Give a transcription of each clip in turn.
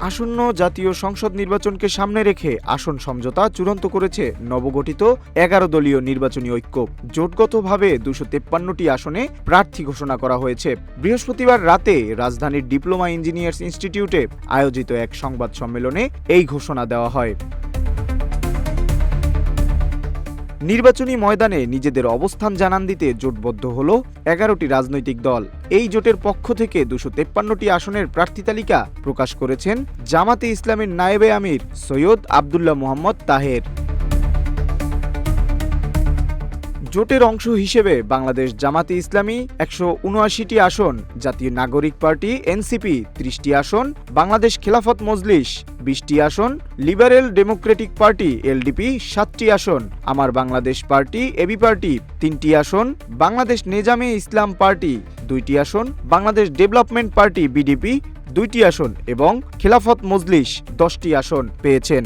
আসন্ন জাতীয় সংসদ নির্বাচনকে সামনে রেখে আসন সমঝোতা চূড়ান্ত করেছে নবগঠিত ১১ দলীয় নির্বাচনী ঐক্য। জোটগতভাবে ২৫৩টি আসনে প্রার্থী ঘোষণা করা হয়েছে। বৃহস্পতিবার রাতে রাজধানীর ডিপ্লোমা ইঞ্জিনিয়ার্স ইনস্টিটিউটে আয়োজিত এক সংবাদ সম্মেলনে এই ঘোষণা দেওয়া হয়। নির্বাচনী ময়দানে নিজেদের অবস্থান জানান দিতে জোটবদ্ধ হল ১১টি রাজনৈতিক দল। এই জোটের পক্ষ থেকে ২৫৩টি আসনের প্রার্থী তালিকা প্রকাশ করেছেন জামাতে ইসলামের নায়েবে আমির সৈয়দ আবদুল্লাহ মোহাম্মদ তাহের। জোটের অংশ হিসেবে বাংলাদেশ জামাতে ইসলামী ১৭৯টি আসন, জাতীয় নাগরিক পার্টি এনসিপি ৩০টি আসন, বাংলাদেশ খেলাফত মজলিস ২০টি আসন, লিবারেল ডেমোক্রেটিক পার্টি এলডিপি ৭টি আসন, আমার বাংলাদেশ পার্টি এবি পার্টি ৩টি আসন, বাংলাদেশ নেজামে ইসলাম পার্টি ২টি আসন, বাংলাদেশ ডেভেলপমেন্ট পার্টি বিডিপি ২টি আসন এবং খেলাফত মজলিস ১০টি আসন পেয়েছেন।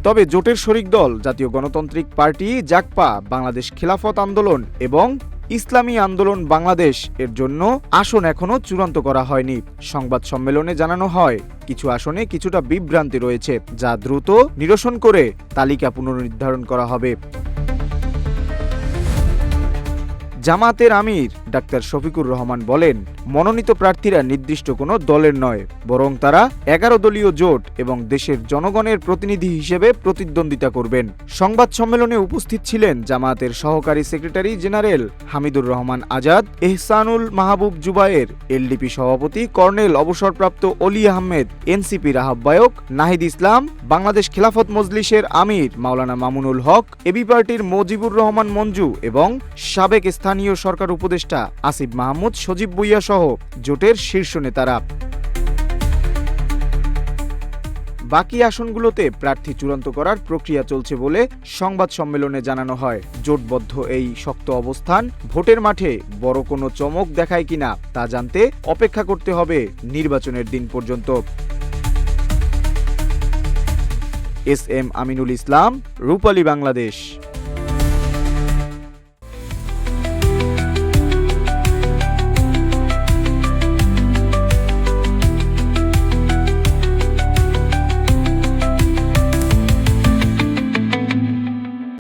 তবে জোটের শরিক দল জাতীয় গণতান্ত্রিক পার্টি জাগপা, বাংলাদেশ খেলাফত আন্দোলন এবং ইসলামী আন্দোলন বাংলাদেশ এর জন্য আসন এখনো চূড়ান্ত করা হয়নি। সংবাদ সম্মেলনে জানানো হয়, কিছু আসনে কিছুটা বিভ্রান্তি রয়েছে, যা দ্রুত নিরসন করে তালিকা পুনর্নির্ধারণ করা হবে। জামাতের আমির ডাক্তার শফিকুর রহমান বলেন, মনোনীত প্রার্থীরা নির্দিষ্ট কোনো দলের নয়, বরং তারা ১১ দলীয় জোট এবং দেশের জনগণের প্রতিনিধি হিসেবে প্রতিদ্বন্দ্বিতা করবেন। সংবাদ সম্মেলনে উপস্থিত ছিলেন জামাতের সহকারী সেক্রেটারি জেনারেল হামিদুর রহমান আজাদ, এহসানুল মাহবুব জুবায়ের, এলডিপি সভাপতি কর্নেল অবসরপ্রাপ্ত অলি আহমেদ, এনসিপির আহ্বায়ক নাহিদ ইসলাম, বাংলাদেশ খেলাফত মজলিসের আমির মাওলানা মামুনুল হক, এবি পার্টির মজিবুর রহমান মঞ্জু এবং সাবেক স্থানীয় সরকার উপদেষ্টা আসিফ মাহমুদ, সজীব ভুইয়া সহ জোটের শীর্ষ নেতারা। বাকি আসনগুলোতে প্রার্থী চূড়ান্ত করার প্রক্রিয়া চলছে বলে সংবাদ সম্মেলনে জানানো হয়। জোটবদ্ধ এই শক্ত অবস্থান ভোটের মাঠে বড় কোনো চমক দেখায় কিনা তা জানতে অপেক্ষা করতে হবে নির্বাচনের দিন পর্যন্ত। এস এম আমিনুল ইসলাম, রূপালী বাংলাদেশ।